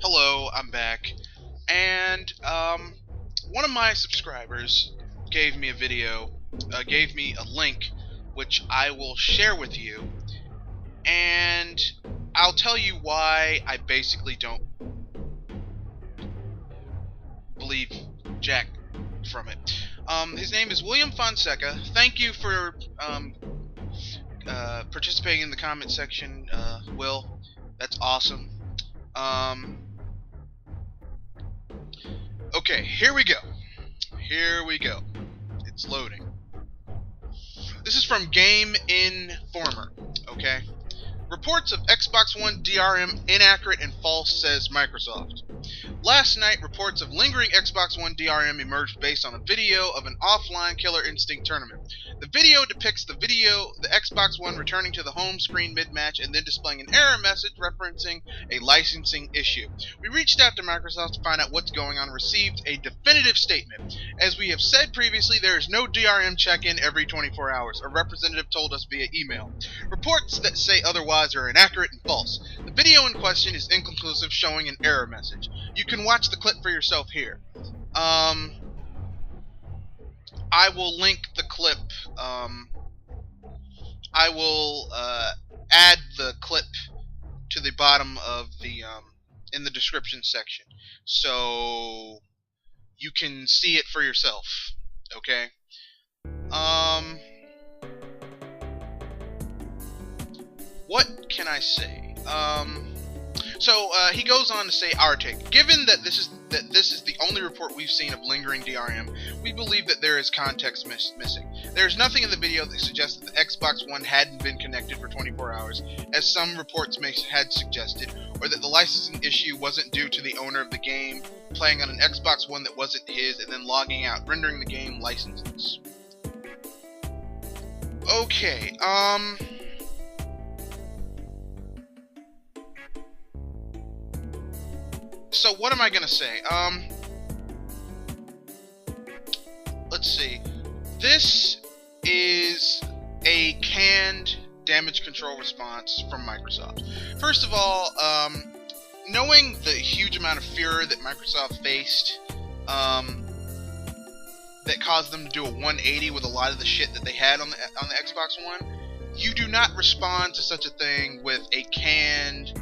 Hello, I'm back. And one of my subscribers gave me a video, gave me a link, which I will share with you. And I'll tell you why I basically don't believe jack from it. His name is William Fonseca. Thank you for participating in the comment section, Will. That's awesome. Okay, here we go. Here we go. It's loading. This is from Game Informer, okay? Reports of Xbox One DRM inaccurate and false, says Microsoft. Last night, reports of lingering Xbox One DRM emerged based on a video of an offline Killer Instinct tournament. The video depicts the Xbox One returning to the home screen mid-match and then displaying an error message referencing a licensing issue. We reached out to Microsoft to find out what's going on and received a definitive statement. As we have said previously, there is no DRM check-in every 24 hours, a representative told us via email. Reports that say otherwise are inaccurate and false. The video in question is inconclusive, showing an error message. You can watch the clip for yourself here. I will link the clip. I will add the clip to the bottom of the in the description section, so you can see it for yourself. Okay. What can I say? So he goes on to say our take. Given that this is the only report we've seen of lingering DRM, we believe that there is context missing. There is nothing in the video that suggests that the Xbox One hadn't been connected for 24 hours, as some reports had suggested, or that the licensing issue wasn't due to the owner of the game playing on an Xbox One that wasn't his and then logging out, rendering the game licenseless. Okay, so what am I gonna say? Let's see. This is a canned damage control response from Microsoft. First of all, knowing the huge amount of furor that Microsoft faced, that caused them to do a 180 with a lot of the shit that they had on the Xbox One, you do not respond to such a thing with a canned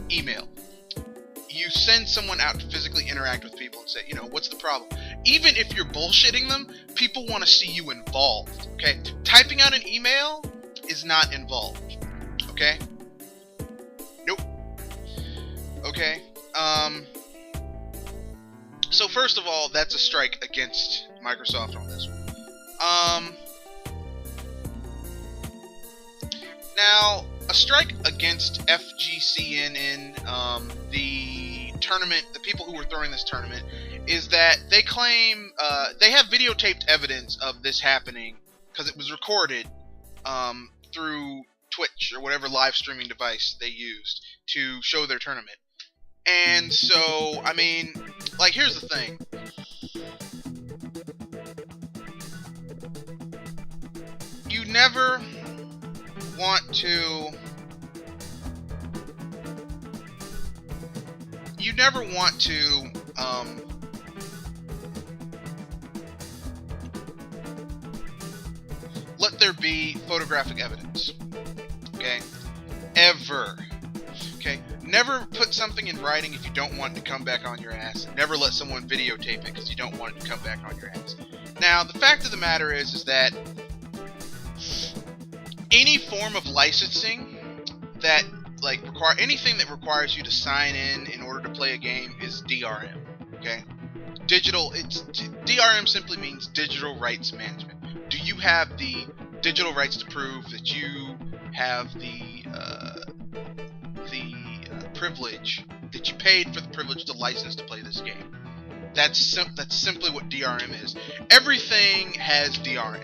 email. You send someone out to physically interact with people and say, you know, what's the problem? Even if you're bullshitting them, people want to see you involved, okay? Typing out an email is not involved, okay? Nope. Okay, so first of all, that's a strike against Microsoft on this one. Now, a strike against FGCNN, the tournament, the people who were throwing this tournament, is that they claim they have videotaped evidence of this happening because it was recorded through Twitch or whatever live streaming device they used to show their tournament. And so, I mean, like, here's the thing. You never want to let there be photographic evidence, okay? Ever. Okay? Never put something in writing if you don't want it to come back on your ass. Never let someone videotape it because you don't want it to come back on your ass. Now, the fact of the matter is that any form of licensing that anything that requires you to sign in order to play a game is DRM. Okay? DRM simply means digital rights management. Do you have the digital rights to prove that you have the privilege, that you paid for the privilege to license to play this game? That's simply what DRM is. Everything has DRM.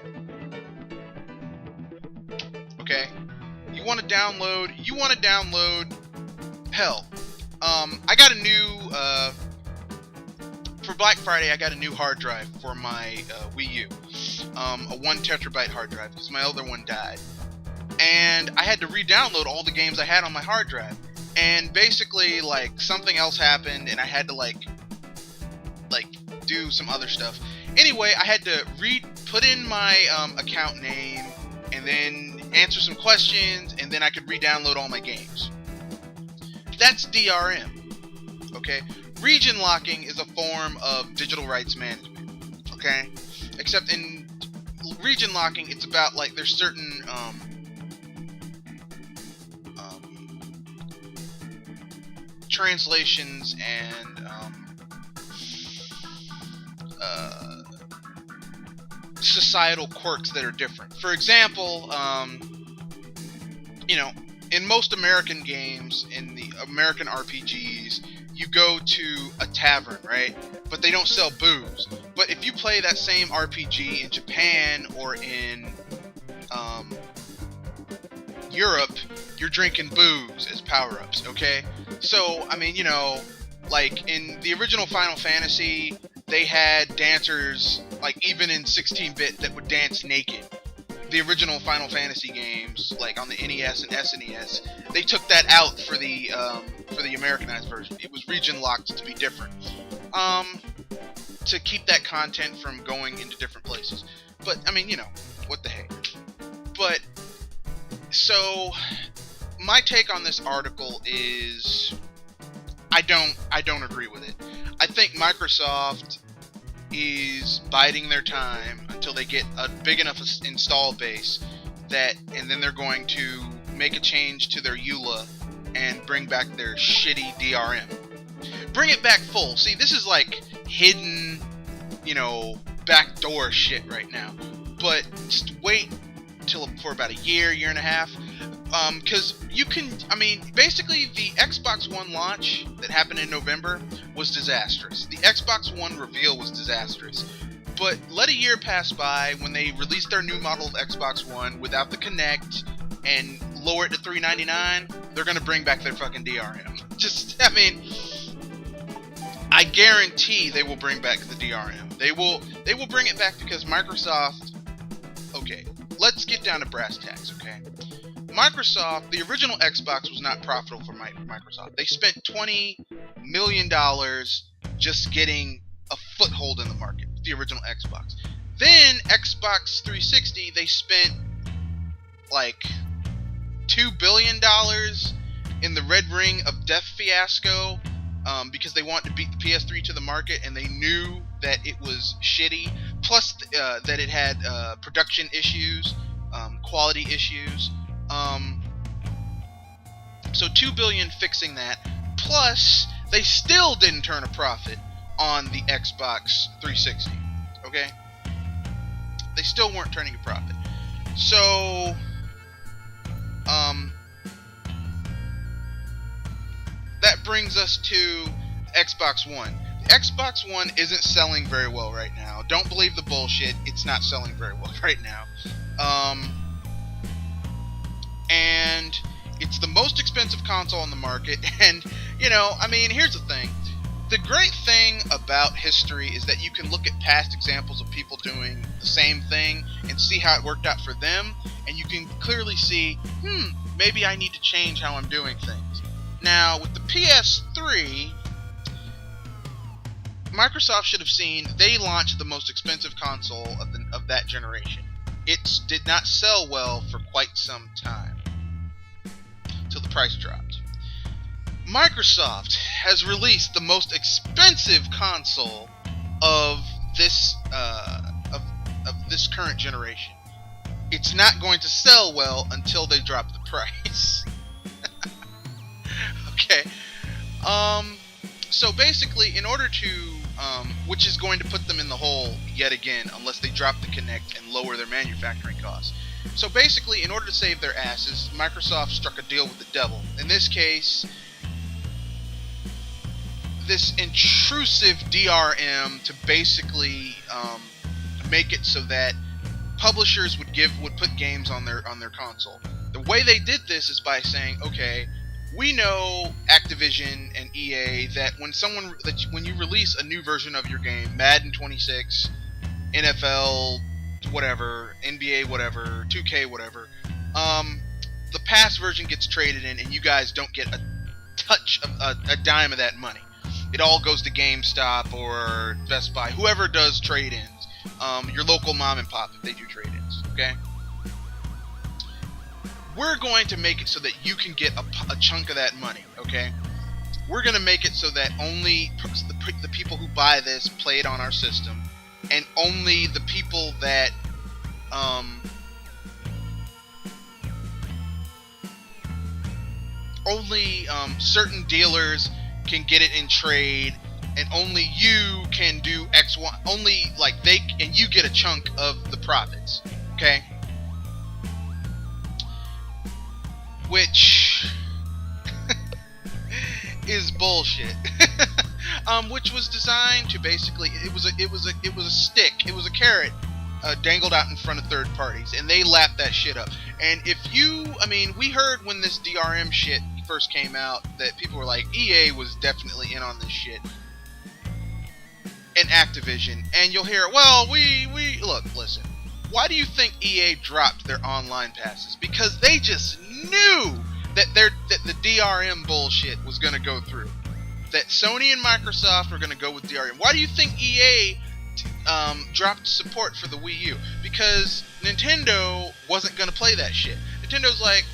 Okay? You want to download, hell, I got a new, for Black Friday, I got a new hard drive for my Wii U. A 1 terabyte hard drive, because my other one died. And I had to re-download all the games I had on my hard drive. and basically like something else happened, and I had to like do some other stuff. Anyway, I had to put in my account name, and then answer some questions, and then I could re-download all my games. That's DRM. Okay, region locking is a form of digital rights management. Okay, except in region locking, it's about like there's certain translations and societal quirks that are different. For example, you know, in most American games, in the American RPGs, you go to a tavern, right? But they don't sell booze. But if you play that same RPG in Japan or in Europe, you're drinking booze as power-ups, okay? So, I mean, you know, like in the original Final Fantasy, they had dancers, like even in 16-bit, that would dance naked. The original Final Fantasy games, like on the NES and SNES, they took that out for the Americanized version. It was region locked to be different, to keep that content from going into different places. But I mean, you know, what the heck. But so my take on this article is I don't agree with it. I think Microsoft is biding their time until they get a big enough install base that, and then they're going to make a change to their EULA and bring back their shitty DRM. Bring it back full. See, this is like hidden, you know, backdoor shit right now. But just wait for about a year and a half. Because you can, I mean, basically the Xbox One launch that happened in November was disastrous. The Xbox One reveal was disastrous. But let a year pass by when they released their new model of Xbox One without the Kinect and lower it to $399, they're gonna bring back their fucking DRM. Just, I mean, I guarantee they will bring back the DRM. They will bring it back because Microsoft. Okay, let's get down to brass tacks. Okay. Microsoft, the original Xbox was not profitable for Microsoft. They spent $20 million just getting a foothold in the market, the original Xbox. Then Xbox 360, they spent like $2 billion in the Red Ring of Death fiasco, because they wanted to beat the PS3 to the market, and they knew that it was shitty, plus that it had production issues, quality issues. So $2 billion fixing that, plus they still didn't turn a profit on the Xbox 360. Okay, they still weren't turning a profit. So that brings us to Xbox One. The Xbox One isn't selling very well right now. Don't believe the bullshit. It's not selling very well right now. And it's the most expensive console on the market. And, you know, I mean, here's the thing. The great thing about history is that you can look at past examples of people doing the same thing and see how it worked out for them. And you can clearly see, maybe I need to change how I'm doing things. Now, with the PS3, Microsoft should have seen they launched the most expensive console of that generation. It did not sell well for quite some time, till the price dropped. Microsoft has released the most expensive console of this current generation. It's not going to sell well until they drop the price. Okay. So basically, in order to, which is going to put them in the hole yet again, unless they drop the Kinect and lower their manufacturing costs. So basically, in order to save their asses, Microsoft struck a deal with the devil. In this case, this intrusive DRM to basically make it so that publishers would put games on their console. The way they did this is by saying, okay, we know Activision and EA that when you release a new version of your game, Madden 26, NFL, whatever, NBA, whatever, 2K, whatever, the past version gets traded in, and you guys don't get a touch of a dime of that money. It all goes to GameStop or Best Buy, whoever does trade-ins. Your local mom and pop if they do trade-ins, okay? We're going to make it so that you can get a chunk of that money, okay? We're going to make it so that only the people who buy this play it on our system, and only the people that certain dealers can get it in trade, and only you can do X, Y, only like and you get a chunk of the profits, okay? Which is bullshit. Which was designed to basically, it was a stick, it was a carrot dangled out in front of third parties, and they lapped that shit up. And we heard when this DRM shit first came out that people were like, EA was definitely in on this shit, and Activision, and you'll hear, well, listen, why do you think EA dropped their online passes? Because they just knew that the DRM bullshit was going to go through, that Sony and Microsoft were going to go with DRM. Why do you think EA dropped support for the Wii U? Because Nintendo wasn't going to play that shit. Nintendo's like,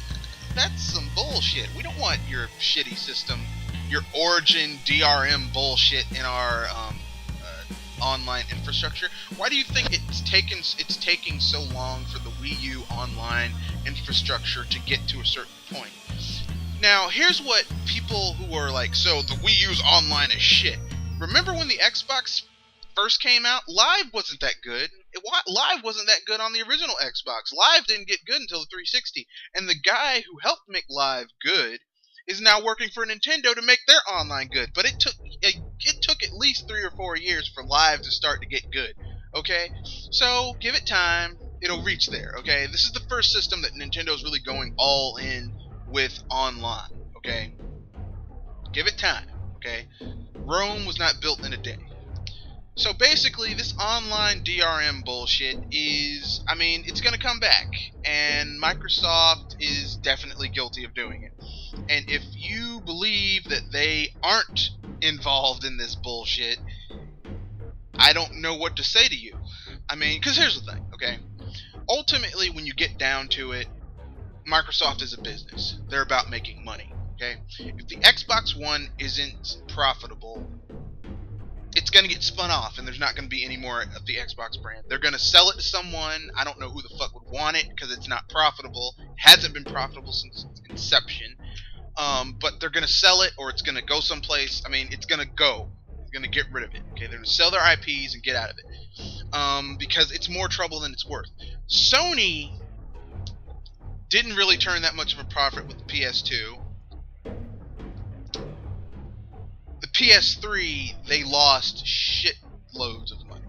that's some bullshit. We don't want your shitty system, your Origin DRM bullshit in our online infrastructure. Why do you think it's taking so long for the Wii U online infrastructure to get to a certain point? Now, here's what people who are like, so the Wii U's online is shit. Remember when the Xbox first came out? Live wasn't that good. Live wasn't that good on the original Xbox. Live didn't get good until the 360. And the guy who helped make Live good is now working for Nintendo to make their online good. But it took at least 3 or 4 years for Live to start to get good. Okay? So, give it time. It'll reach there. Okay? This is the first system that Nintendo's really going all in with online. Okay? Give it time. Okay? Rome was not built in a day. So basically, this online DRM bullshit is, it's going to come back, and Microsoft is definitely guilty of doing it. And if you believe that they aren't involved in this bullshit, I don't know what to say to you. Because here's the thing, okay? Ultimately, when you get down to it, Microsoft is a business. They're about making money, okay? If the Xbox One isn't profitable, it's going to get spun off, and there's not going to be any more of the Xbox brand. They're going to sell it to someone. I don't know who the fuck would want it, because it's not profitable. It hasn't been profitable since its inception. But they're going to sell it, or it's going to go someplace. It's going to go. They're going to get rid of it. Okay, they're going to sell their IPs and get out of it. Because it's more trouble than it's worth. Sony didn't really turn that much of a profit with the PS2. The PS3, they lost shitloads of money.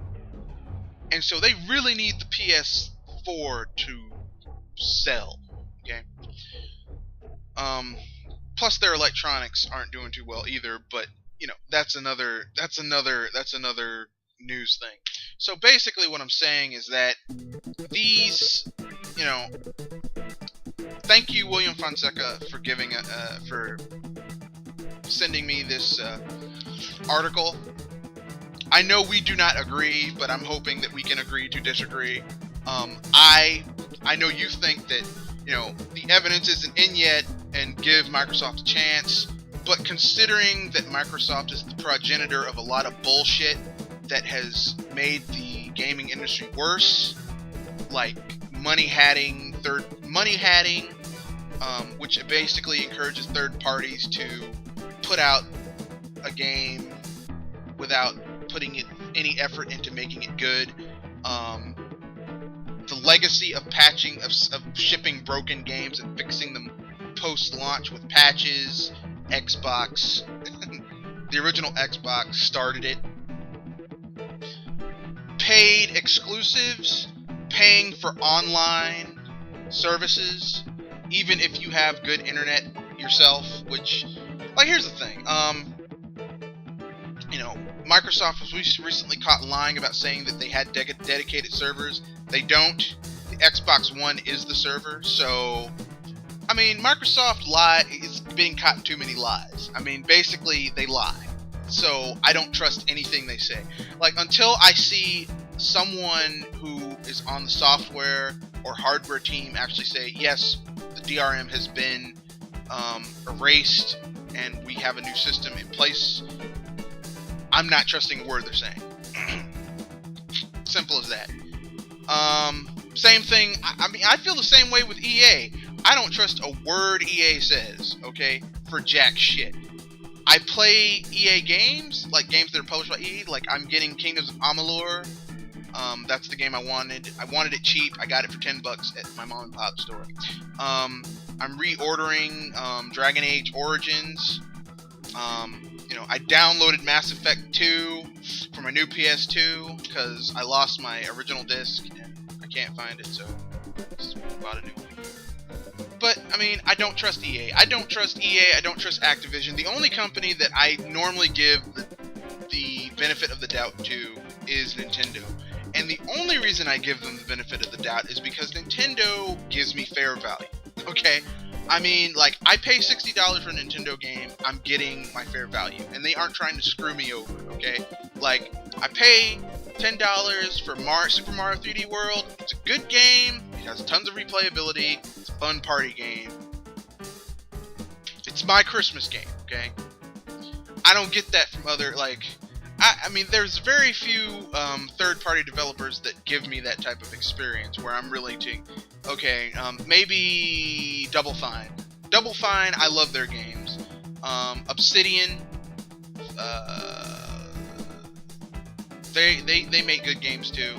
And so they really need the PS4 to sell. Okay? Plus their electronics aren't doing too well either, but that's another news thing. So basically what I'm saying is that these, thank you, William Fonseca, for for sending me this article. I know we do not agree, but I'm hoping that we can agree to disagree. I know you think that the evidence isn't in yet, and give Microsoft a chance. But considering that Microsoft is the progenitor of a lot of bullshit that has made the gaming industry worse, like money hatting, which basically encourages third parties to put out a game without putting any effort into making it good. The legacy of patching, of shipping broken games and fixing them post-launch with patches. Xbox, the original Xbox started it. Paid exclusives, paying for online services, even if you have good internet yourself, which, here's the thing, Microsoft was recently caught lying about saying that they had dedicated servers. They don't. The Xbox One is the server, so, Microsoft being caught in too many lies. I mean, basically, they lie. So I don't trust anything they say. Like, until I see someone who is on the software or hardware team actually say, yes, the DRM has been erased and we have a new system in place, I'm not trusting a word they're saying. Simple as that. Same thing. I mean, I feel the same way with EA. I don't trust a word EA says, okay, for jack shit. I play EA games, like games that are published by EA, like I'm getting Kingdoms of Amalur. That's the game I wanted. I wanted it cheap. I got it for $10 at my mom and pop store. I'm reordering Dragon Age Origins. You know, I downloaded Mass Effect 2 for my new PS2 because I lost my original disc and I can't find it, so just bought a new one. But, I mean, I don't trust EA. I don't trust EA. I don't trust Activision. The only company that I normally give the benefit of the doubt to is Nintendo. And the only reason I give them the benefit of the doubt is because Nintendo gives me fair value. Okay? I mean, like, I pay $60 for a Nintendo game, I'm getting my fair value. And they aren't trying to screw me over, okay? Like, I pay $10 for Super Mario 3D World. It's a good game. It has tons of replayability. It's a fun party game. It's my Christmas game, okay? I don't get that from other, like... I mean, there's very few third-party developers that give me that type of experience where I'm really okay, maybe Double Fine. Double Fine, I love their games. Obsidian, they make good games too.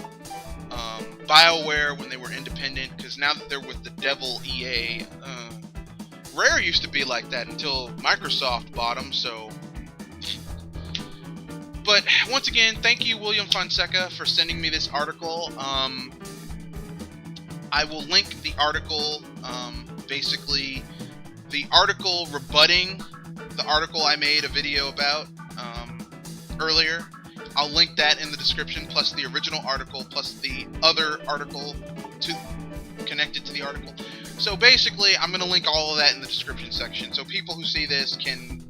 BioWare when they were independent, because now that they're with the devil EA, Rare used to be like that until Microsoft bought them, so... But once again, thank you, William Fonseca, for sending me this article. I will link the article, basically the article rebutting the article I made a video about earlier. I'll link that in the description, plus the original article, plus the other article connected to the article. So basically, I'm going to link all of that in the description section, so people who see this can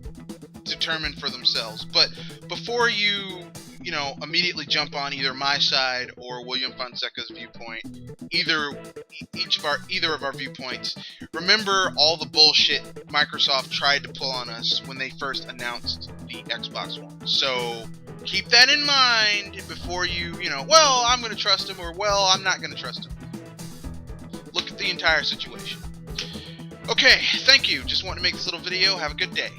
determine for themselves. But before you know, immediately jump on either my side or William Fonseca's viewpoint, either of our viewpoints, remember all the bullshit Microsoft tried to pull on us when they first announced the Xbox One. So keep that in mind before you know, well, I'm going to trust him, or well, I'm not going to trust him. Look at the entire situation. Okay, thank you. Just wanted to make this little video. Have a good day.